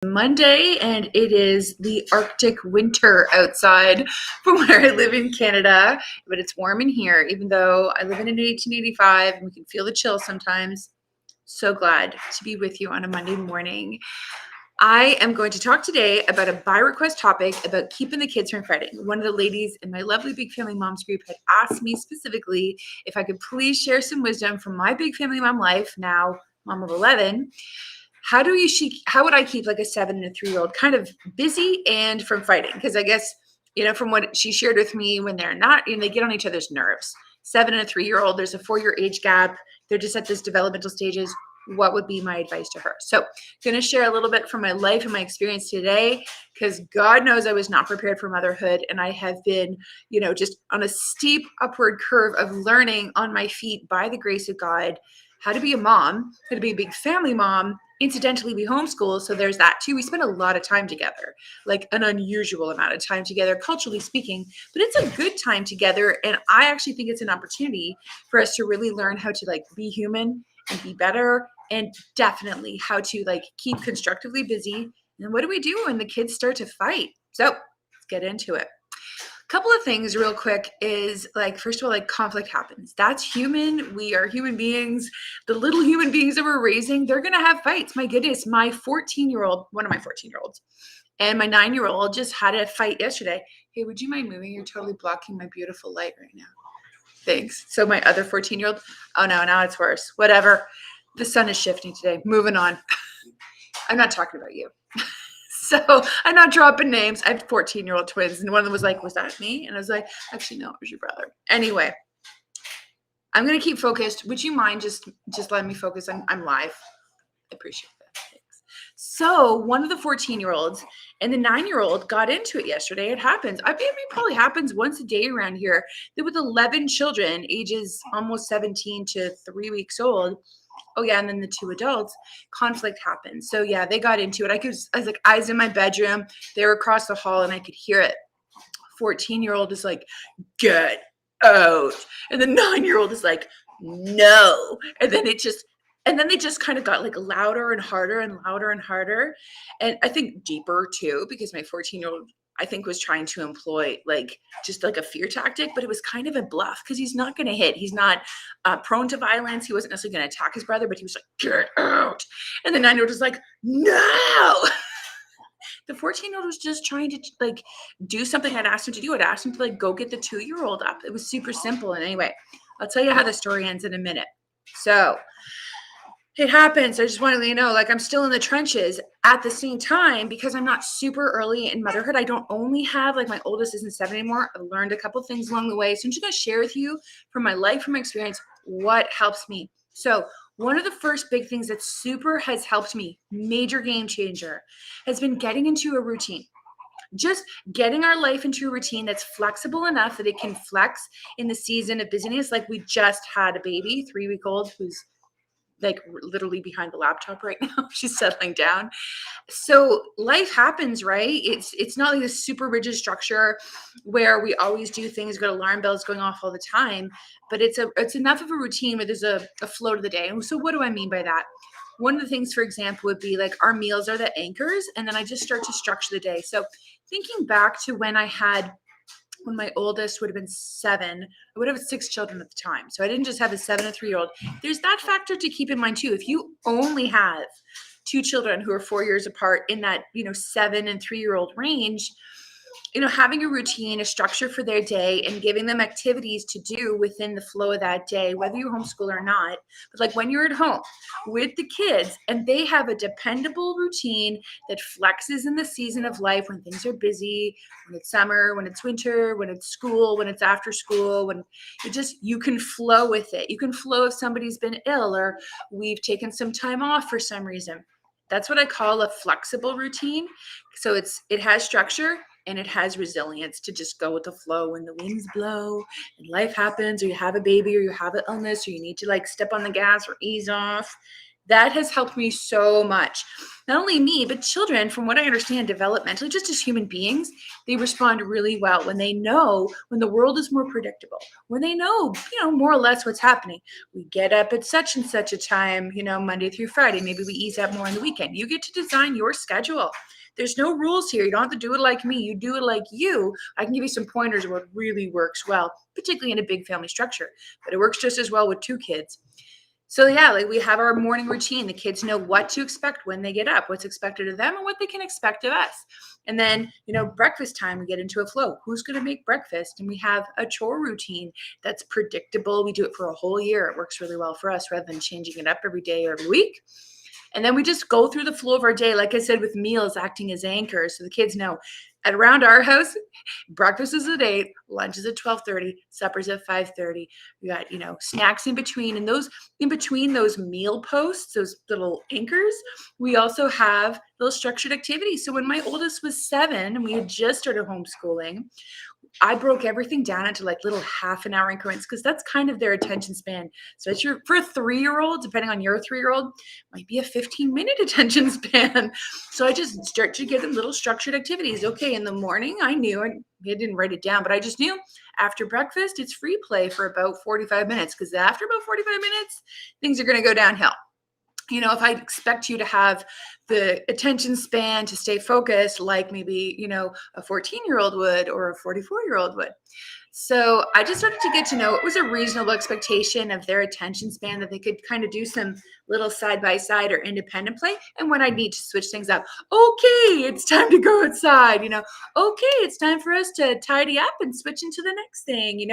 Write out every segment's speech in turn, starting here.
Monday, and it is the Arctic winter outside from where I live in Canada, but it's warm in here, even though I live in an 1885 and we can feel the chill sometimes. So glad to be with you on a Monday morning. I am going to talk today about a by request topic about keeping the kids from fighting. One of the ladies in my lovely Big Family Moms group had asked me specifically if I could please share some wisdom from my Big Family Mom life, now mom of 11. How would I keep like a 7 and a 3-year-old kind of busy and from fighting? Because I guess, from what she shared with me, when they're not, they get on each other's nerves. 7 and a 3-year-old, there's a 4-year age gap. They're just at this developmental stages. What would be my advice to her? So, going to share a little bit from my life and my experience today, because God knows I was not prepared for motherhood, and I have been, just on a steep upward curve of learning on my feet by the grace of God how to be a mom, how to be a big family mom. Incidentally, we homeschool, so there's that too. We spend a lot of time together, like an unusual amount of time together, culturally speaking, but it's a good time together. And I actually think it's an opportunity for us to really learn how to be human and be better, and definitely how to keep constructively busy. And what do we do when the kids start to fight? So let's get into it. Couple of things real quick is first of all, conflict happens. That's human. We are human beings. The little human beings that we're raising, they're going to have fights. My goodness, one of my 14-year-olds and my 9-year-old just had a fight yesterday. Hey, would you mind moving? You're totally blocking my beautiful light right now. Thanks. So my other 14-year-old, oh no, now it's worse. Whatever. The sun is shifting today. Moving on. I'm not talking about you. So I'm not dropping names. I have 14-year-old twins, and one of them was like, was that me? And I was like, actually, no, it was your brother. Anyway, I'm going to keep focused. Would you mind just letting me focus? I'm live. I appreciate that. Thanks. So one of the 14-year-olds and the 9-year-old got into it yesterday. It happens. I mean, it probably happens once a day around here. That with 11 children, ages almost 17 to 3 weeks old, oh yeah, and then the 2 adults, conflict happened. So yeah, they got into it. I was in my bedroom, they were across the hall, and I could hear it. 14-year-old is like, get out. And the 9-year-old is like, no. And then they just kind of got louder and harder and louder and harder. And I think deeper too, because my 14-year-old, I think, was trying to employ just a fear tactic, but it was kind of a bluff because he's not going to hit. He's not prone to violence. He wasn't necessarily going to attack his brother, but he was like, get out. And the 9-year-old was like, no. The 14-year-old was just trying to do something I'd asked him to do. I'd asked him to go get the 2-year-old up. It was super simple. And anyway, I'll tell you how the story ends in a minute. So it happens. I just want to let you know, I'm still in the trenches at the same time because I'm not super early in motherhood. I don't only have, my oldest isn't 7 anymore. I've learned a couple things along the way. So I'm just going to share with you from my life, from my experience, what helps me. So one of the first big things that super has helped me, major game changer, has been getting into a routine. Just getting our life into a routine that's flexible enough that it can flex in the season of busyness. We just had a baby, 3-week-old, who's literally behind the laptop right now. She's settling down. So life happens, right? It's not like this super rigid structure where we always do things, got alarm bells going off all the time, but it's enough of a routine where there's a flow to the day. And so what do I mean by that? One of the things, for example, would be our meals are the anchors, and then I just start to structure the day. So thinking back to when my oldest would have been 7, I would have 6 children at the time. So I didn't just have a 7 and 3-year-old. There's that factor to keep in mind too. If you only have 2 children who are 4 years apart in that, 7 and 3-year-old range, having a routine, a structure for their day, and giving them activities to do within the flow of that day, whether you homeschool or not, but when you're at home with the kids and they have a dependable routine that flexes in the season of life when things are busy, when it's summer, when it's winter, when it's school, when it's after school, when you can flow with it. You can flow if somebody's been ill or we've taken some time off for some reason. That's what I call a flexible routine. So it has structure and it has resilience to just go with the flow when the winds blow and life happens, or you have a baby, or you have an illness, or you need to step on the gas or ease off. That has helped me so much. Not only me, but children, from what I understand, developmentally, just as human beings, they respond really well when they know when the world is more predictable, when they know, more or less what's happening. We get up at such and such a time, Monday through Friday. Maybe we ease up more on the weekend. You get to design your schedule. There's no rules here. You don't have to do it like me. You do it like you. I can give you some pointers of what really works well, particularly in a big family structure, but it works just as well with 2 kids. So yeah, like we have our morning routine. The kids know what to expect when they get up, what's expected of them and what they can expect of us. And then, breakfast time, we get into a flow. Who's going to make breakfast? And we have a chore routine that's predictable. We do it for a whole year. It works really well for us rather than changing it up every day or every week. And then we just go through the flow of our day, like I said, with meals acting as anchors. So the kids know at around our house, breakfast is at 8, lunch is at 12:30, supper's at 5:30. We got, snacks in between. And those in between those meal posts, those little anchors, we also have little structured activities. So when my oldest was 7 and we had just started homeschooling, I broke everything down into like little half an hour increments because that's kind of their attention span. So it's for a 3-year-old, depending on your 3-year-old, might be a 15-minute attention span. So I just start to give them little structured activities. Okay, in the morning, I knew, and I didn't write it down, but I just knew after breakfast, it's free play for about 45 minutes because after about 45 minutes, things are going to go downhill. If I expect you to have the attention span to stay focused, like maybe, a 14-year-old would or a 44-year-old would. So I just started to get to know it was a reasonable expectation of their attention span that they could kind of do some little side by side or independent play. And when I need to switch things up, okay, it's time to go outside, okay, it's time for us to tidy up and switch into the next thing,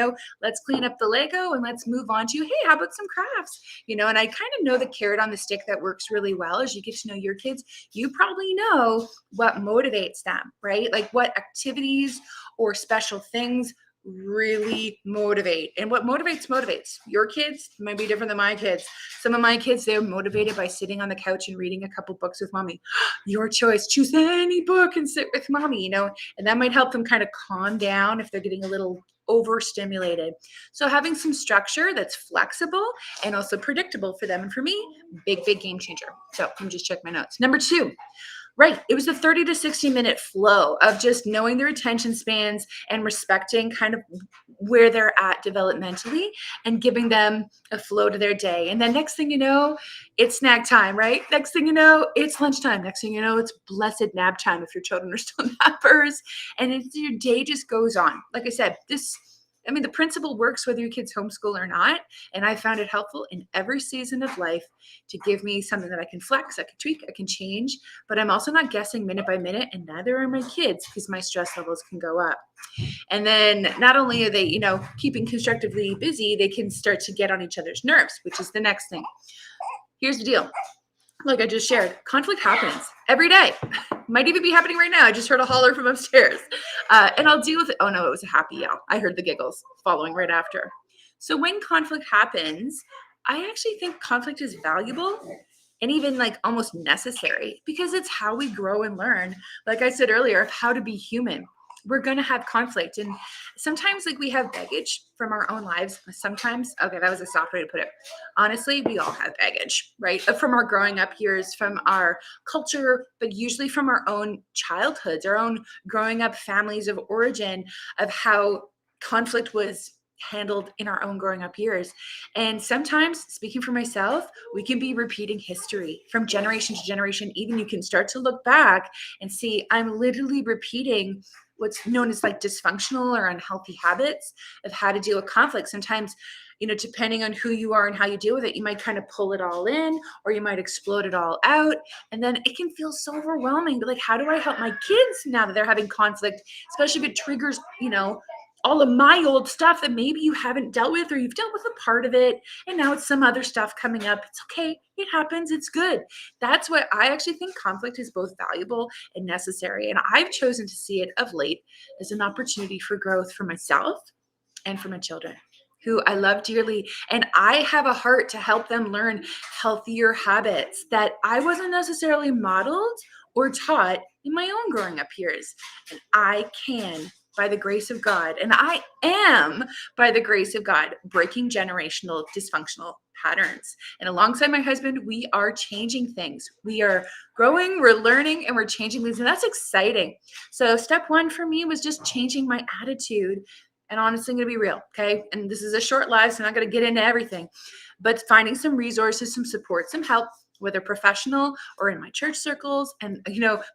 let's clean up the Lego and let's move on to, hey, how about some crafts, and I kind of know the carrot on the stick that works really well as you get to know your kids. You probably know what motivates them, right? Like what activities or special things really motivate. And what motivates. Your kids might be different than my kids. Some of my kids, they're motivated by sitting on the couch and reading a couple books with mommy. Your choice. Choose any book and sit with mommy, and that might help them kind of calm down if they're getting a little overstimulated. So having some structure that's flexible and also predictable for them and for me, big game changer. So let me just check my notes. Number 2. Right. It was a 30 to 60-minute flow of just knowing their attention spans and respecting kind of where they're at developmentally and giving them a flow to their day. And then next thing you know, it's snack time, right? Next thing you know, it's lunchtime. Next thing you know, it's blessed nap time if your children are still nappers. And your day just goes on. Like I said, the principle works whether your kids homeschool or not. And I found it helpful in every season of life to give me something that I can flex, I can tweak, I can change, but I'm also not guessing minute by minute, and neither are my kids because my stress levels can go up. And then not only are they, keeping constructively busy, they can start to get on each other's nerves, which is the next thing. Here's the deal. Like I just shared, conflict happens every day. Might even be happening right now. I just heard a holler from upstairs. And I'll deal with it. Oh no, it was a happy yell. I heard the giggles following right after. So when conflict happens, I actually think conflict is valuable and even like almost necessary because it's how we grow and learn. Like I said earlier, of how to be human. We're going to have conflict. And sometimes like we have baggage from our own lives. Sometimes, okay, that was a soft way to put it. Honestly, we all have baggage, right? From our growing up years, from our culture, but usually from our own childhoods, our own growing up families of origin of how conflict was handled in our own growing up years. And sometimes, speaking for myself, we can be repeating history from generation to generation. Even you can start to look back and see, I'm literally repeating what's known as like dysfunctional or unhealthy habits of how to deal with conflict. Sometimes, depending on who you are and how you deal with it, you might kind of pull it all in or you might explode it all out. And then it can feel so overwhelming. But like, how do I help my kids now that they're having conflict, especially if it triggers, all of my old stuff that maybe you haven't dealt with or you've dealt with a part of it and now it's some other stuff coming up. It's okay. It happens. It's good. That's what I actually think conflict is both valuable and necessary. And I've chosen to see it of late as an opportunity for growth for myself and for my children, who I love dearly. And I have a heart to help them learn healthier habits that I wasn't necessarily modeled or taught in my own growing up years. And I can by the grace of God, and I am, by the grace of God, breaking generational dysfunctional patterns. And alongside my husband, we are changing things. We are growing, we're learning, and we're changing things. And that's exciting. So step one for me was just changing my attitude. And honestly, I'm going to be real, okay? And this is a short live, so I'm not going to get into everything. But finding some resources, some support, some help, whether professional or in my church circles and,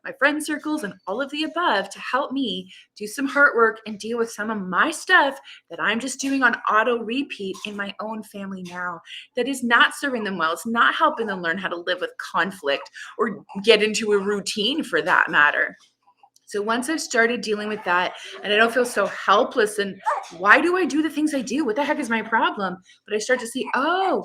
my friend circles and all of the above, to help me do some heart work and deal with some of my stuff that I'm just doing on auto repeat in my own family now, that is not serving them well. It's not helping them learn how to live with conflict or get into a routine for that matter. So once I've started dealing with that and I don't feel so helpless and why do I do the things I do? What the heck is my problem? But I start to see, I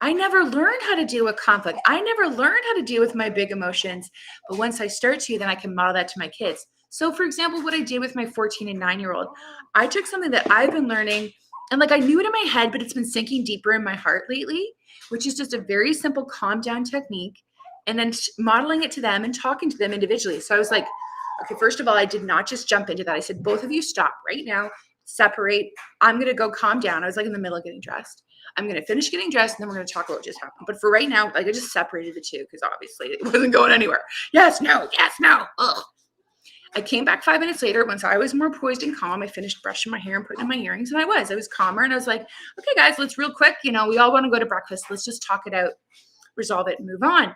never learned how to deal with conflict. I never learned how to deal with my big emotions. But once I start to, then I can model that to my kids. So for example, what I did with my 14 and 9-year-old, I took something that I've been learning and I knew it in my head, but it's been sinking deeper in my heart lately, which is just a very simple calm down technique. And then modeling it to them and talking to them individually. So I was like, okay, first of all, I did not just jump into that. I said, both of you stop right now, separate. I'm going to go calm down. I was in the middle of getting dressed. I'm going to finish getting dressed and then we're going to talk about what just happened. But for right now, I just separated the two because obviously it wasn't going anywhere. Yes, no, ugh. I came back 5 minutes later once I was more poised and calm. I finished brushing my hair and putting in my earrings and I was calmer and I was like, okay, guys, let's real quick, we all want to go to breakfast. Let's just talk it out, resolve it and move on.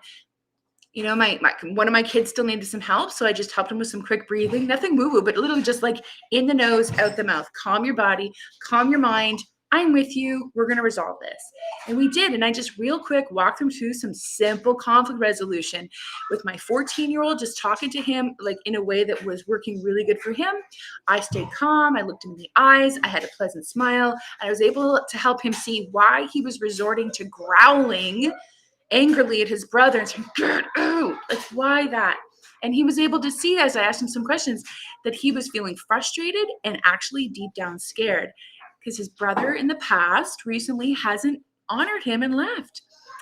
One of my kids still needed some help, so I just helped him with some quick breathing. Nothing woo-woo, but literally just in the nose, out the mouth. Calm your body, calm your mind. I'm with you. We're going to resolve this. And we did. And I just real quick walked them through some simple conflict resolution with my 14-year-old, just talking to him in a way that was working really good for him. I stayed calm. I looked him in the eyes. I had a pleasant smile. And I was able to help him see why he was resorting to growling angrily at his brother and saying, get out, why that? And he was able to see, as I asked him some questions, that he was feeling frustrated and actually deep down scared because his brother in the past recently hasn't honored him and left.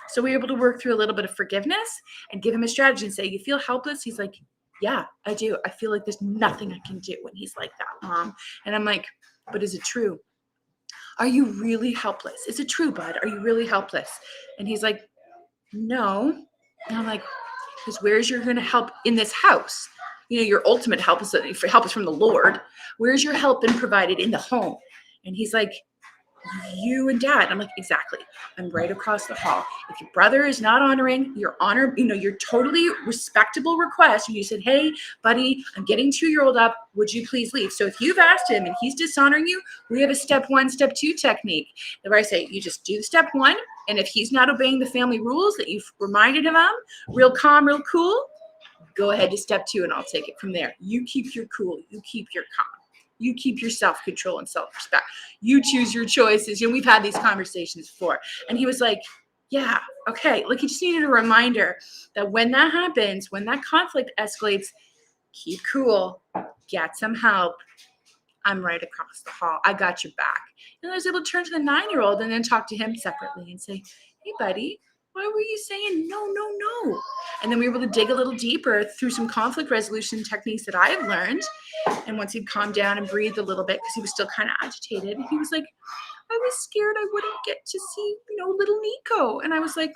So we were able to work through a little bit of forgiveness and give him a strategy and say, you feel helpless? He's like, yeah, I do. I feel like there's nothing I can do when he's like that, Mom. And I'm like, but is it true? Are you really helpless? Is it true, bud? Are you really helpless? And he's like, no. And I'm like, because where's your going to help in this house? Your ultimate help is from the Lord. Where's your help been provided in the home? And he's like, you and Dad. And I'm like, exactly. I'm right across the hall. If your brother is not honoring your your totally respectable request, and you said, hey, buddy, I'm getting 2-year-old up. Would you please leave? So if you've asked him and he's dishonoring you, we have a step 1, step 2 technique where I say, you just do step 1. And if he's not obeying the family rules that you've reminded him of, real calm, real cool, go ahead to step 2 and I'll take it from there. You keep your cool. You keep your calm. You keep your self-control and self-respect. You choose your choices. We've had these conversations before. And he was like, yeah, okay. He just needed a reminder that when that happens, when that conflict escalates, keep cool, get some help. I'm right across the hall. I got your back. And I was able to turn to the 9-year-old and then talk to him separately and say, hey, buddy, why were you saying no, no, no? And then we were able to dig a little deeper through some conflict resolution techniques that I have learned. And once he'd calmed down and breathed a little bit, because he was still kind of agitated, he was like, I was scared I wouldn't get to see, little Nico. And I was like,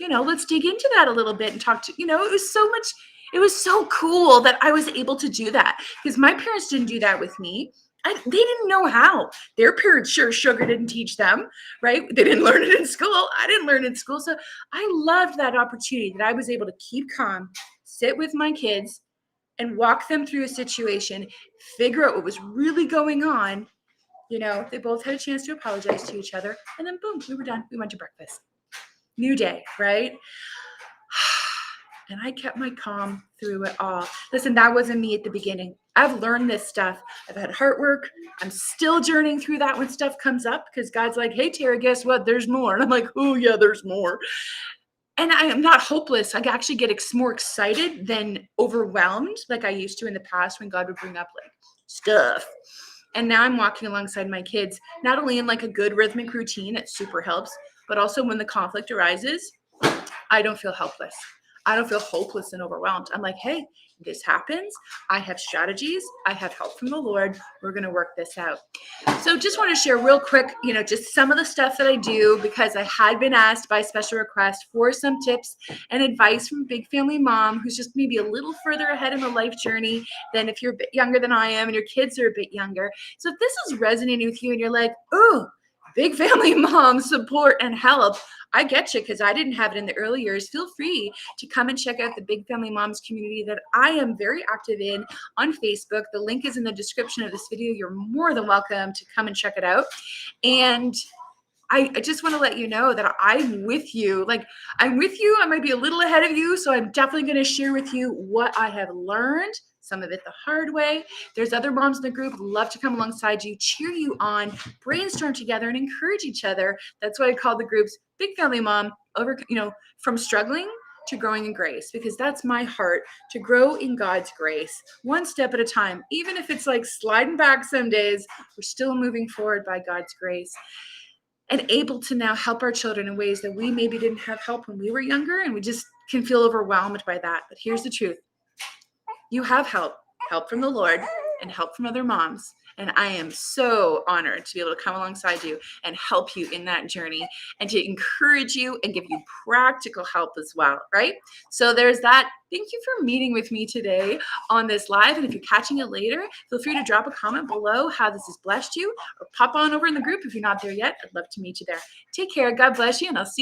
let's dig into that a little bit and talk to, it was so cool that I was able to do that because my parents didn't do that with me. They didn't know how. Their parents sugar didn't teach them, right? They didn't learn it in school. I didn't learn it in school. So I loved that opportunity that I was able to keep calm, sit with my kids and walk them through a situation, figure out what was really going on. They both had a chance to apologize to each other and then boom, we were done. We went to breakfast. New day, right? And I kept my calm through it all. Listen, that wasn't me at the beginning. I've learned this stuff. I've had heart work. I'm still journeying through that when stuff comes up because God's like, hey, Tara, guess what? There's more. And I'm like, oh, yeah, there's more. And I am not hopeless. I actually get more excited than overwhelmed like I used to in the past when God would bring up stuff. And now I'm walking alongside my kids, not only in a good rhythmic routine, it super helps, but also when the conflict arises, I don't feel helpless. I don't feel hopeless and overwhelmed. I'm like, hey, this happens. I have strategies. I have help from the Lord. We're going to work this out. So just want to share real quick, just some of the stuff that I do, because I had been asked by special request for some tips and advice from a big family mom who's just maybe a little further ahead in the life journey than if you're a bit younger than I am and your kids are a bit younger. So if this is resonating with you and you're like, oh, big family mom support and help, I get you, because I didn't have it in the early years. Feel free to come and check out the Big Family Moms community that I am very active in on Facebook. The link is in the description of this video. You're more than welcome to come and check it out. And I just want to let you know that I'm with you. Like, I'm with you. I might be a little ahead of you. So I'm definitely going to share with you what I have learned, some of it the hard way. There's other moms in the group who love to come alongside you, cheer you on, brainstorm together, and encourage each other. That's why I call the groups Big Family Mom, from struggling to growing in grace, because that's my heart, to grow in God's grace, one step at a time. Even if it's like sliding back some days, we're still moving forward by God's grace, and able to now help our children in ways that we maybe didn't have help when we were younger, and we just can feel overwhelmed by that. But here's the truth. You have help from the Lord and help from other moms. And I am so honored to be able to come alongside you and help you in that journey, and to encourage you and give you practical help as well, right? So there's that. Thank you for meeting with me today on this live. And if you're catching it later, feel free to drop a comment below how this has blessed you, or pop on over in the group if you're not there yet. I'd love to meet you there. Take care. God bless you, and I'll see you